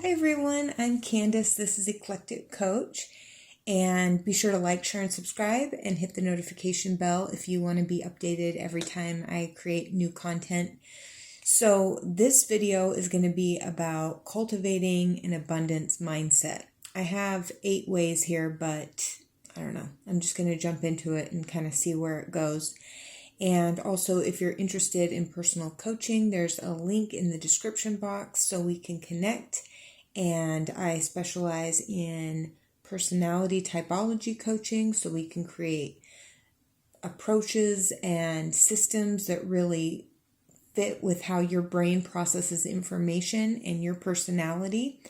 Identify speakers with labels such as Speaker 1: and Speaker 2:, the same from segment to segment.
Speaker 1: Hi everyone, I'm Candice. This is Eclectic Coach, and be sure to like, share, and subscribe and hit the notification bell if you want to be updated every time I create new content. So this video is going to be about cultivating an abundance mindset. I have 8 ways here, but I don't know. I'm just going to jump into it and kind of see where it goes. And also, if you're interested in personal coaching, there's a link in the description box so we can connect. And I specialize in personality typology coaching, so we can create approaches and systems that really fit with how your brain processes information and your personality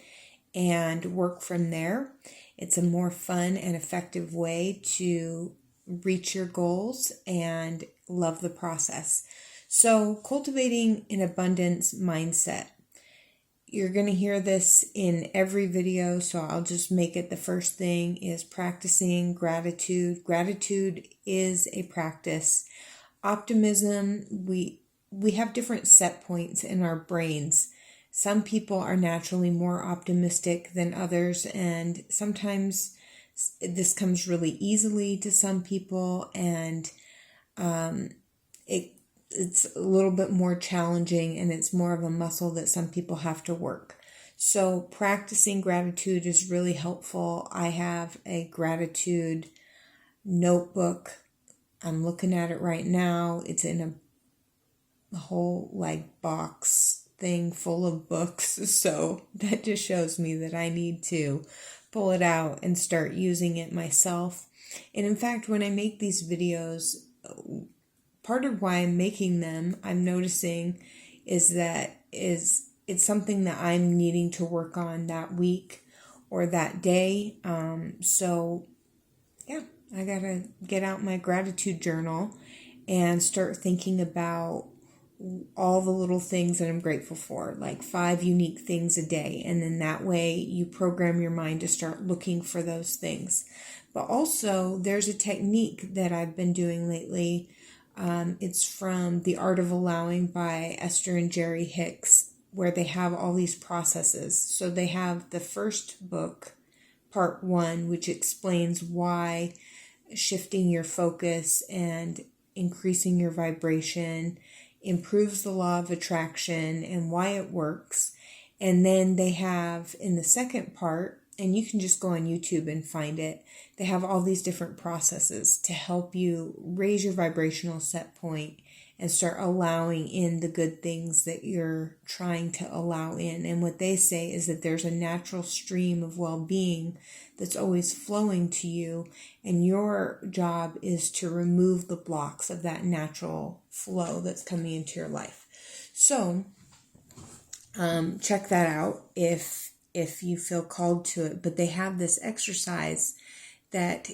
Speaker 1: and work from there. It's a more fun and effective way to reach your goals and love the process. So, cultivating an abundance mindset. You're going to hear this in every video, so I'll just make it the first thing is practicing gratitude. Gratitude is a practice. Optimism, we have different set points in our brains. Some people are naturally more optimistic than others, and sometimes this comes really easily to some people, and it's a little bit more challenging, and it's more of a muscle that some people have to work. So practicing gratitude is really helpful. I have a gratitude notebook. I'm looking at it right now. It's in a whole box thing full of books. So that just shows me that I need to pull it out and start using it myself. And in fact, when I make these videos, part of why I'm making them, I'm noticing, is it's something that I'm needing to work on that week or that day. So yeah, I gotta get out my gratitude journal and start thinking about all the little things that I'm grateful for, like 5 unique things a day. And then that way you program your mind to start looking for those things. But also there's a technique that I've been doing lately. It's from The Art of Allowing by Esther and Jerry Hicks, where they have all these processes. So they have the first book, part 1, which explains why shifting your focus and increasing your vibration improves the law of attraction and why it works. And then they have in the second part, and you can just go on YouTube and find it, they have all these different processes to help you raise your vibrational set point and start allowing in the good things that you're trying to allow in. And what they say is that there's a natural stream of well-being that's always flowing to you, and your job is to remove the blocks of that natural flow that's coming into your life. So check that out if you feel called to it. But they have this exercise that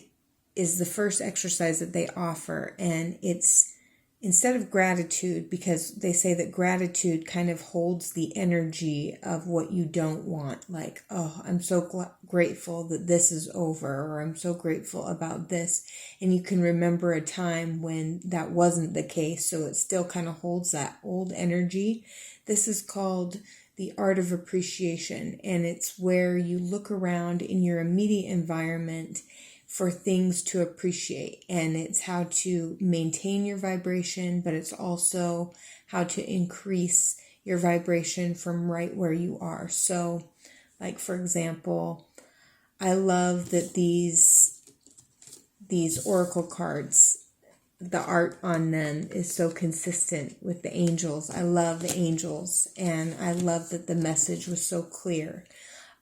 Speaker 1: is the first exercise that they offer, and it's instead of gratitude, because they say that gratitude kind of holds the energy of what you don't want, like, oh, I'm so grateful that this is over, or I'm so grateful about this, and you can remember a time when that wasn't the case, so it still kind of holds that old energy. This is called The Art of Appreciation, and it's where you look around in your immediate environment for things to appreciate, and it's how to maintain your vibration, but it's also how to increase your vibration from right where you are. So, like, for example, I love that these oracle cards, the art on them is so consistent with the angels. I love the angels, and I love that the message was so clear.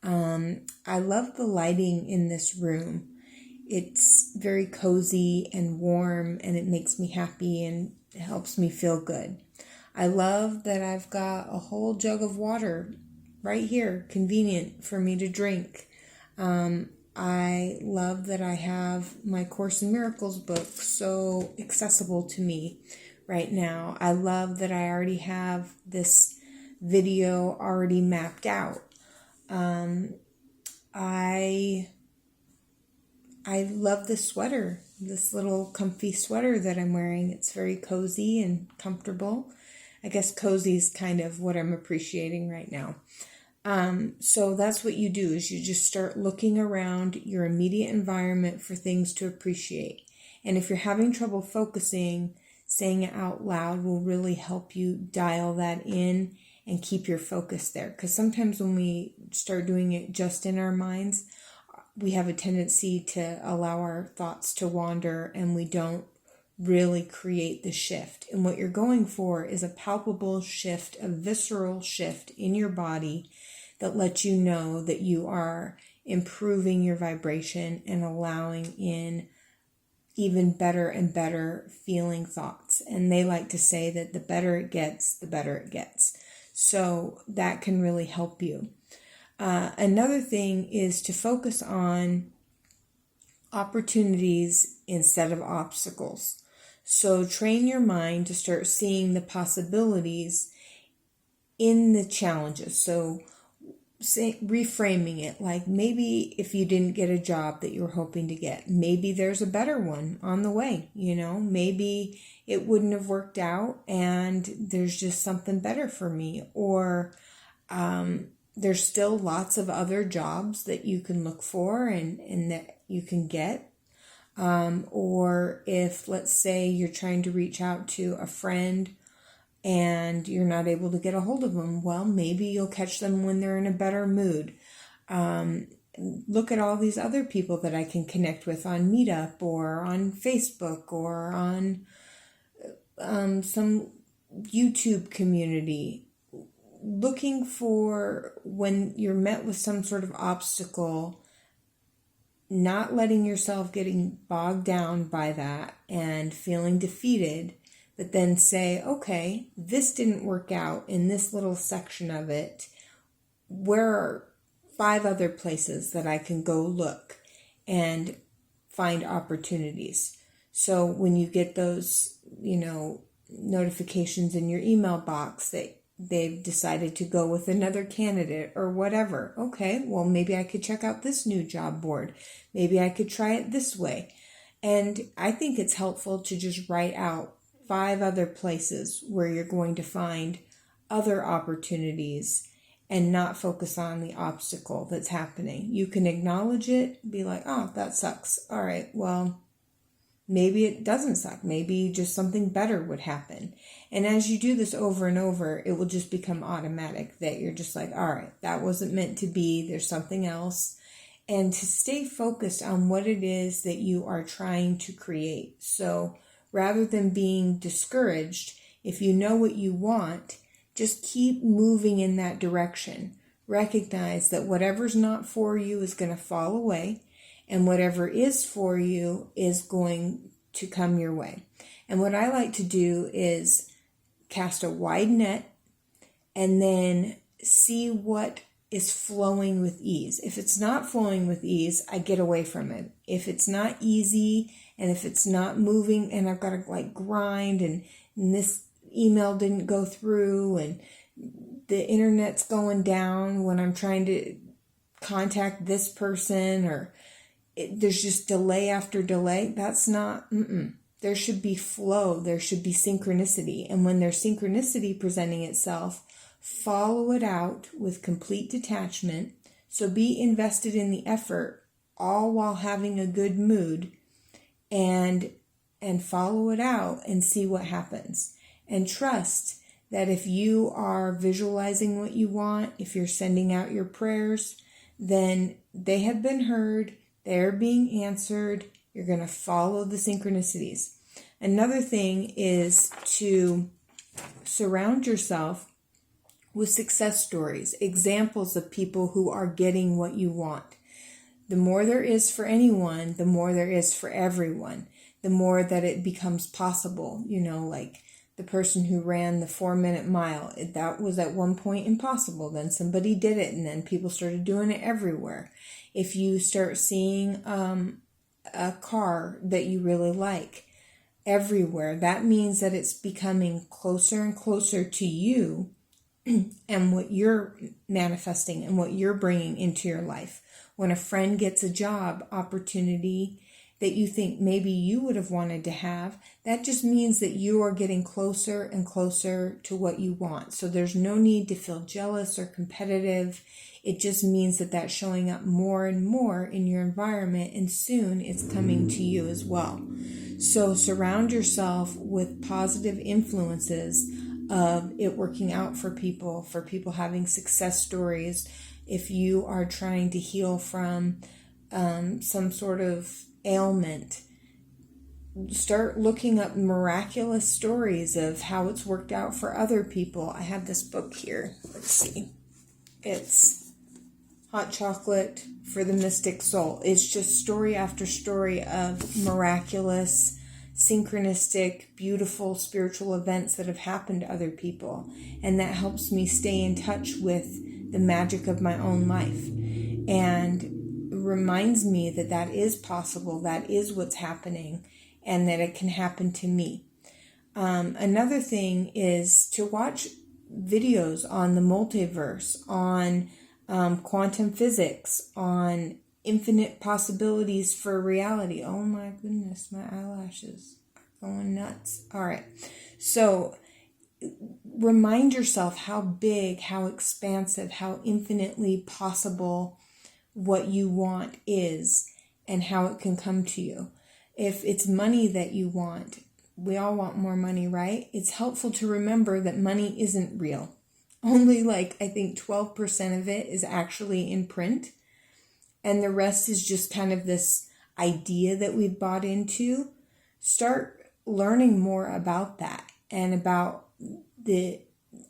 Speaker 1: I love the lighting in this room. It's very cozy and warm, and it makes me happy and it helps me feel good. I love that I've got a whole jug of water right here, convenient for me to drink. I love that I have my Course in Miracles book so accessible to me right now. I love that I already have this video already mapped out. I love this sweater, this little comfy sweater that I'm wearing. It's very cozy and comfortable. I guess cozy is kind of what I'm appreciating right now. So that's what you do, is you just start looking around your immediate environment for things to appreciate. And if you're having trouble focusing, saying it out loud will really help you dial that in and keep your focus there. Because sometimes when we start doing it just in our minds, we have a tendency to allow our thoughts to wander, and we don't really create the shift. And what you're going for is a palpable shift, a visceral shift in your body that lets you know that you are improving your vibration and allowing in even better and better feeling thoughts. And they like to say that the better it gets, the better it gets. So that can really help you. Another thing is to focus on opportunities instead of obstacles. So train your mind to start seeing the possibilities in the challenges. So reframing it, like maybe if you didn't get a job that you were hoping to get, maybe there's a better one on the way, maybe it wouldn't have worked out and there's just something better for me. Or there's still lots of other jobs that you can look for and that you can get. Or if, let's say, you're trying to reach out to a friend and you're not able to get a hold of them, well, maybe you'll catch them when they're in a better mood. Look at all these other people that I can connect with on Meetup or on Facebook or on some YouTube community. Looking for, when you're met with some sort of obstacle, not letting yourself getting bogged down by that and feeling defeated, but then say, okay, this didn't work out in this little section of it. Where are 5 other places that I can go look and find opportunities? So when you get those, notifications in your email box that they've decided to go with another candidate or whatever. Okay, well, maybe I could check out this new job board. Maybe I could try it this way. And I think it's helpful to just write out 5 other places where you're going to find other opportunities and not focus on the obstacle that's happening. You can acknowledge it, be like, oh, that sucks. All right, well, maybe it doesn't suck. Maybe just something better would happen. And as you do this over and over, it will just become automatic that you're just like, all right, that wasn't meant to be. There's something else. And to stay focused on what it is that you are trying to create. So rather than being discouraged, if you know what you want, just keep moving in that direction. Recognize that whatever's not for you is going to fall away. And whatever is for you is going to come your way. And what I like to do is cast a wide net and then see what is flowing with ease. If it's not flowing with ease, I get away from it. If it's not easy and if it's not moving and I've got to grind and this email didn't go through and the internet's going down when I'm trying to contact this person, or there's just delay after delay. That's not, there should be flow. There should be synchronicity. And when there's synchronicity presenting itself, follow it out with complete detachment. So be invested in the effort, all while having a good mood, and follow it out and see what happens. And trust that if you are visualizing what you want, if you're sending out your prayers, then they have been heard. They're being answered. You're going to follow the synchronicities. Another thing is to surround yourself with success stories, examples of people who are getting what you want. The more there is for anyone, the more there is for everyone. The more that it becomes possible, like the person who ran the 4-minute mile. That was at one point impossible. Then somebody did it, and then people started doing it everywhere. If you start seeing a car that you really like everywhere, that means that it's becoming closer and closer to you and what you're manifesting and what you're bringing into your life. When a friend gets a job opportunity that you think maybe you would have wanted to have, that just means that you are getting closer and closer to what you want. So there's no need to feel jealous or competitive. It just means that that's showing up more and more in your environment, and soon it's coming to you as well. So surround yourself with positive influences of it working out for people having success stories. If you are trying to heal from some sort of ailment, start looking up miraculous stories of how it's worked out for other people. I have this book here. Let's see. It's Hot Chocolate for the Mystic Soul. It's just story after story of miraculous, synchronistic, beautiful spiritual events that have happened to other people. And that helps me stay in touch with the magic of my own life. And reminds me that that is possible, that is what's happening, and that it can happen to me. Another thing is to watch videos on the multiverse, on quantum physics, on infinite possibilities for reality. Oh my goodness, my eyelashes are going nuts. All right. So remind yourself how big, how expansive, how infinitely possible what you want is, and how it can come to you. If it's money that you want, we all want more money, right? It's helpful to remember that money isn't real. Only I think 12% of it is actually in print. And the rest is just kind of this idea that we've bought into. Start learning more about that, and about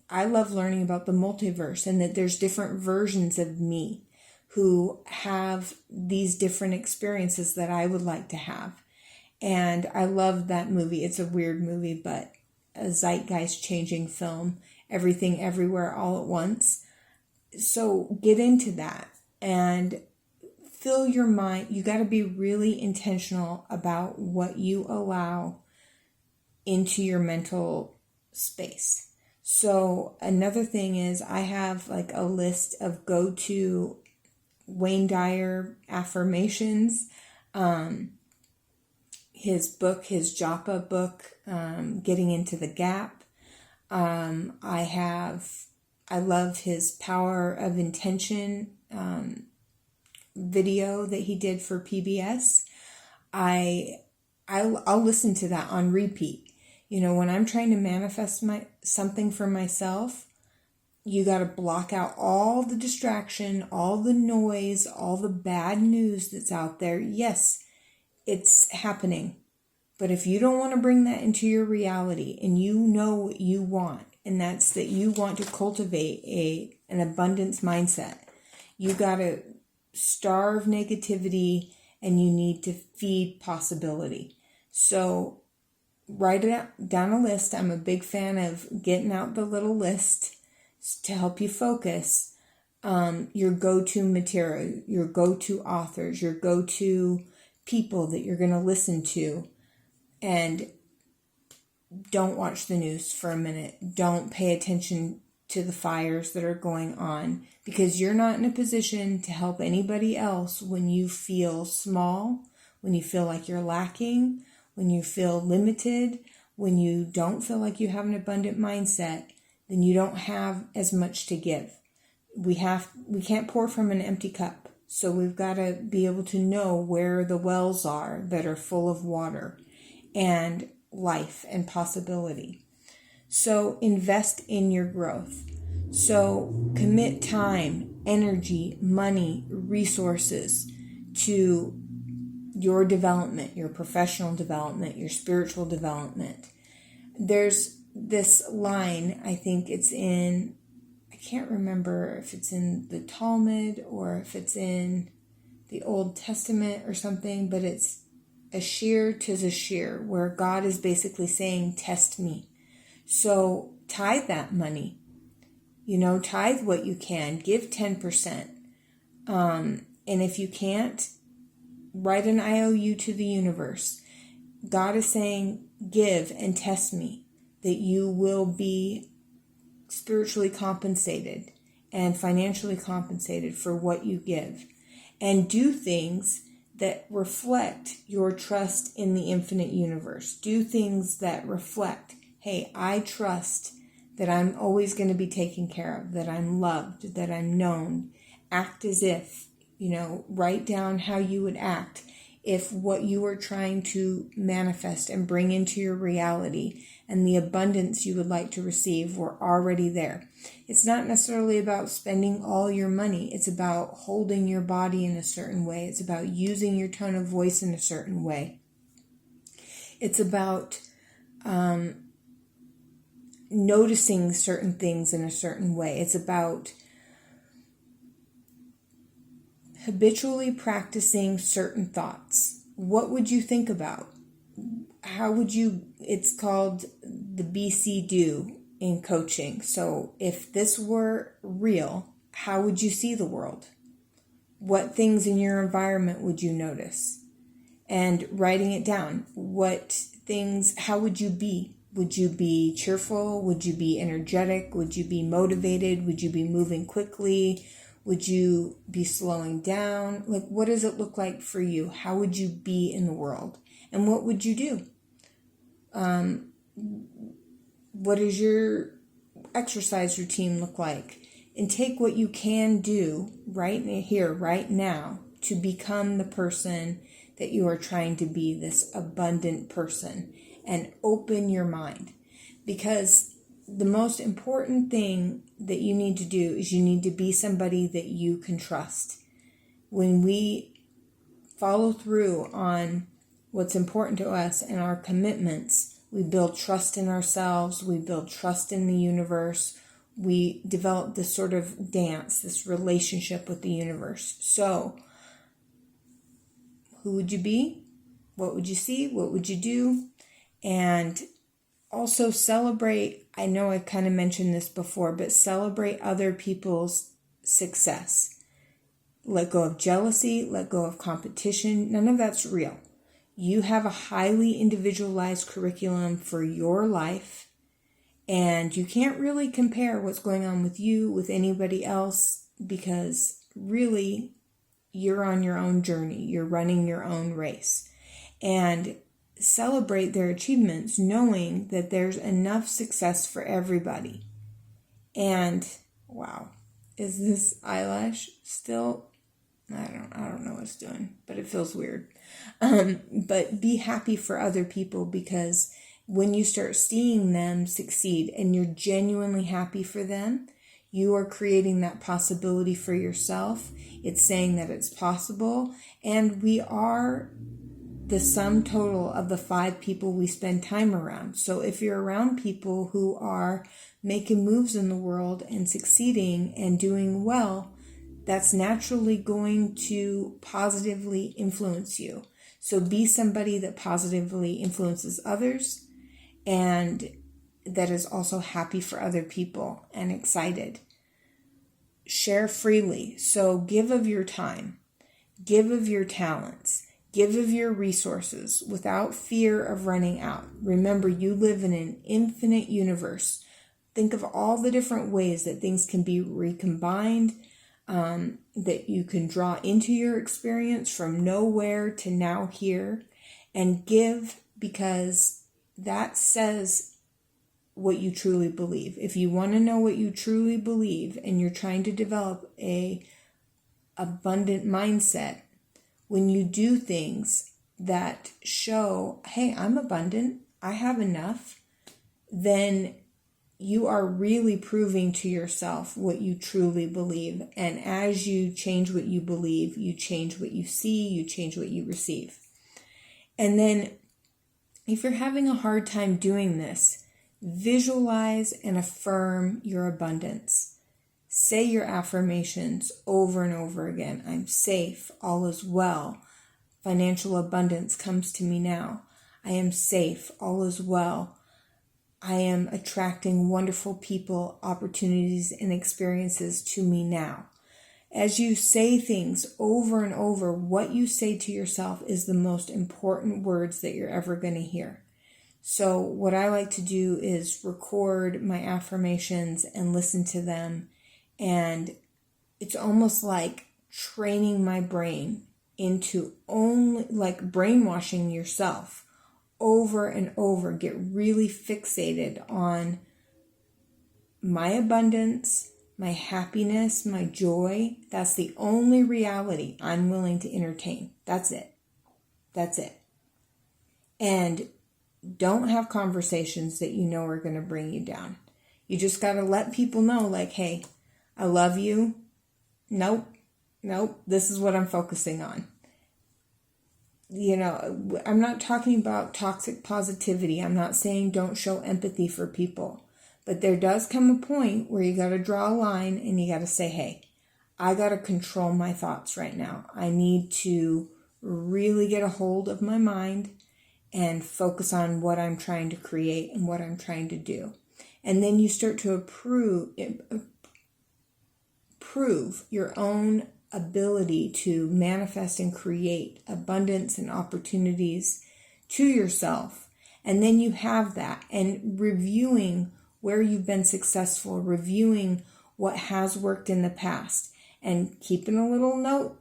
Speaker 1: I love learning about the multiverse, and that there's different versions of me who have these different experiences that I would like to have. And I love that movie. It's a weird movie, but a zeitgeist changing film. Everything, Everywhere, All at Once. So get into that and fill your mind. You got to be really intentional about what you allow into your mental space. So another thing is, I have a list of go-to Wayne Dyer affirmations, his book, his Japa book, Getting into the Gap. I love his Power of Intention video that he did for PBS. I'll listen to that on repeat. When I'm trying to manifest something for myself, you got to block out all the distraction, all the noise, all the bad news that's out there. Yes, it's happening. But if you don't want to bring that into your reality, and you know what you want, and that's that you want to cultivate an abundance mindset, you got to starve negativity, and you need to feed possibility. So write down a list. I'm a big fan of getting out the little list to help you focus. Your go-to material, your go-to authors, your go-to people that you're going to listen to. And don't watch the news for a minute. Don't pay attention to the fires that are going on, because you're not in a position to help anybody else when you feel small, when you feel like you're lacking, when you feel limited, when you don't feel like you have an abundant mindset. Then you don't have as much to give. We can't pour from an empty cup. So we've got to be able to know where the wells are that are full of water and life and possibility. So invest in your growth. So commit time, energy, money, resources to your development, your professional development, your spiritual development. There's this line, I think it's in, I can't remember if it's in the Talmud or if it's in the Old Testament or something, but it's Ashir tis Ashir, where God is basically saying, test me. So tithe that money, tithe what you can, give 10%. And if you can't, write an IOU to the universe. God is saying, give and test me, that you will be spiritually compensated and financially compensated for what you give. And do things that reflect your trust in the infinite universe. Do things that reflect, hey, I trust that I'm always going to be taken care of, that I'm loved, that I'm known. Act as if, write down how you would act if what you are trying to manifest and bring into your reality and the abundance you would like to receive were already there. It's not necessarily about spending all your money. It's about holding your body in a certain way. It's about using your tone of voice in a certain way. It's about noticing certain things in a certain way. It's about habitually practicing certain thoughts. What would you think about? How would you, it's called the BC do in coaching. So if this were real, how would you see the world? What things in your environment would you notice? And writing it down. What things, how would you be? Would you be cheerful? Would you be energetic? Would you be motivated? Would you be moving quickly? Would you be slowing down? Like, what does it look like for you? How would you be in the world? And what would you do? What does your exercise routine look like? And take what you can do right here, right now, to become the person that you are trying to be, this abundant person, and open your mind. Because the most important thing that you need to do is you need to be somebody that you can trust. When we follow through on what's important to us and our commitments, we build trust in ourselves, we build trust in the universe, we develop this sort of dance, this relationship with the universe. So, who would you be? What would you see? What would you do? And also celebrate, I know I kind of mentioned this before, but celebrate other people's success. Let go of jealousy, let go of competition. None of that's real. You have a highly individualized curriculum for your life, and you can't really compare what's going on with you with anybody else, because really you're on your own journey. You're running your own race. And celebrate their achievements, knowing that there's enough success for everybody. And wow, is this eyelash still? I don't know what it's doing, but it feels weird. But be happy for other people, because when you start seeing them succeed and you're genuinely happy for them, you are creating that possibility for yourself. It's saying that it's possible, and we are the sum total of the 5 people we spend time around. So if you're around people who are making moves in the world and succeeding and doing well, that's naturally going to positively influence you. So be somebody that positively influences others and that is also happy for other people and excited. Share freely. So give of your time, give of your talents, give of your resources without fear of running out. Remember, you live in an infinite universe. Think of all the different ways that things can be recombined, that you can draw into your experience from nowhere to now here, and give, because that says what you truly believe. If you want to know what you truly believe and you're trying to develop a abundant mindset, when you do things that show, hey, I'm abundant, I have enough, then you are really proving to yourself what you truly believe. And as you change what you believe, you change what you see, you change what you receive. And then if you're having a hard time doing this, visualize and affirm your abundance. Say your affirmations over and over again. I'm safe. All is well. Financial abundance comes to me now. I am safe. All is well. I am attracting wonderful people, opportunities, and experiences to me now. As you say things over and over, what you say to yourself is the most important words that you're ever going to hear. So what I like to do is record my affirmations and listen to them. And it's almost like training my brain into only like brainwashing yourself over and over, get really fixated on my abundance, my happiness, my joy. That's the only reality I'm willing to entertain. That's it. That's it. And don't have conversations that you know are going to bring you down. You just got to let people know, like, hey, I love you. Nope. This is what I'm focusing on. You know, I'm not talking about toxic positivity. I'm not saying don't show empathy for people. But there does come a point where you got to draw a line and you got to say, hey, I got to control my thoughts right now. I need to really get a hold of my mind and focus on what I'm trying to create and what I'm trying to do. And then you start to prove your own ability to manifest and create abundance and opportunities to yourself. And then you have that, and reviewing where you've been successful, reviewing what has worked in the past, and keeping a little note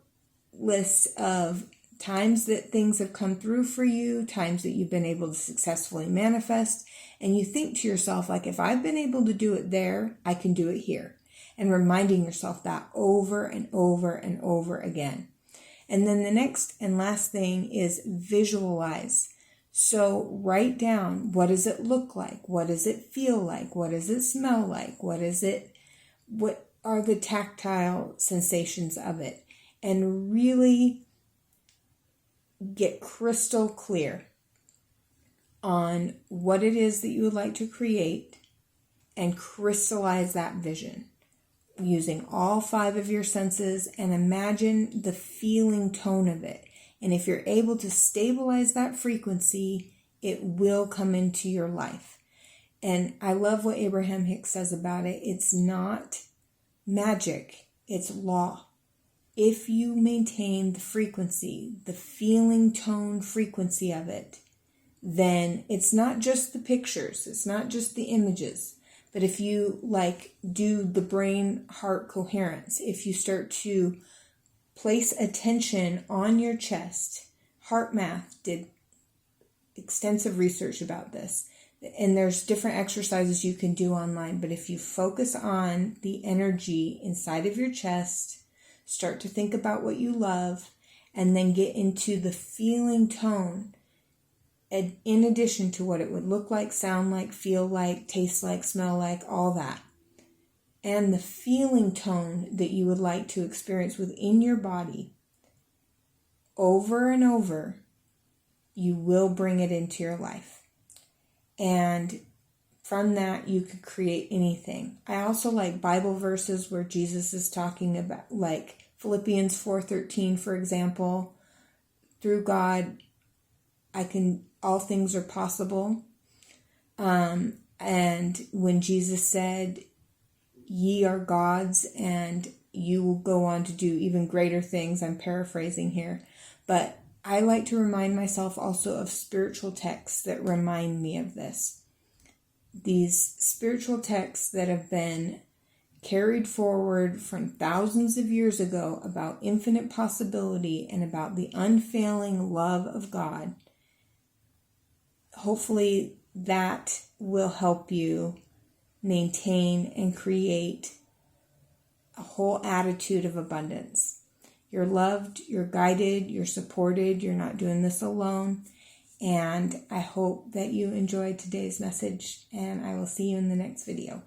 Speaker 1: list of times that things have come through for you, times that you've been able to successfully manifest. And you think to yourself, like, if I've been able to do it there, I can do it here. And reminding yourself that over and over and over again. And then the next and last thing is visualize. So write down, what does it look like? What does it feel like? What does it smell like? What are the tactile sensations of it? And really get crystal clear on what it is that you would like to create and crystallize that vision using all 5 of your senses, and imagine the feeling tone of it. And if you're able to stabilize that frequency, it will come into your life. And I love what Abraham Hicks says about it. It's not magic, it's law. If you maintain the frequency, the feeling tone frequency of it, then it's not just the pictures, it's not just the images. But if you do the brain-heart coherence, if you start to place attention on your chest, Heart Math did extensive research about this. And there's different exercises you can do online. But if you focus on the energy inside of your chest, start to think about what you love, and then get into the feeling tone, in addition to what it would look like, sound like, feel like, taste like, smell like, all that. And the feeling tone that you would like to experience within your body, over and over, you will bring it into your life. And from that, you could create anything. I also like Bible verses where Jesus is talking about, like Philippians 4:13, for example. Through God, all things are possible. And when Jesus said, ye are gods and you will go on to do even greater things, I'm paraphrasing here. But I like to remind myself also of spiritual texts that remind me of this. These spiritual texts that have been carried forward from thousands of years ago about infinite possibility and about the unfailing love of God. Hopefully that will help you maintain and create a whole attitude of abundance. You're loved, you're guided, you're supported, you're not doing this alone. And I hope that you enjoyed today's message, and I will see you in the next video.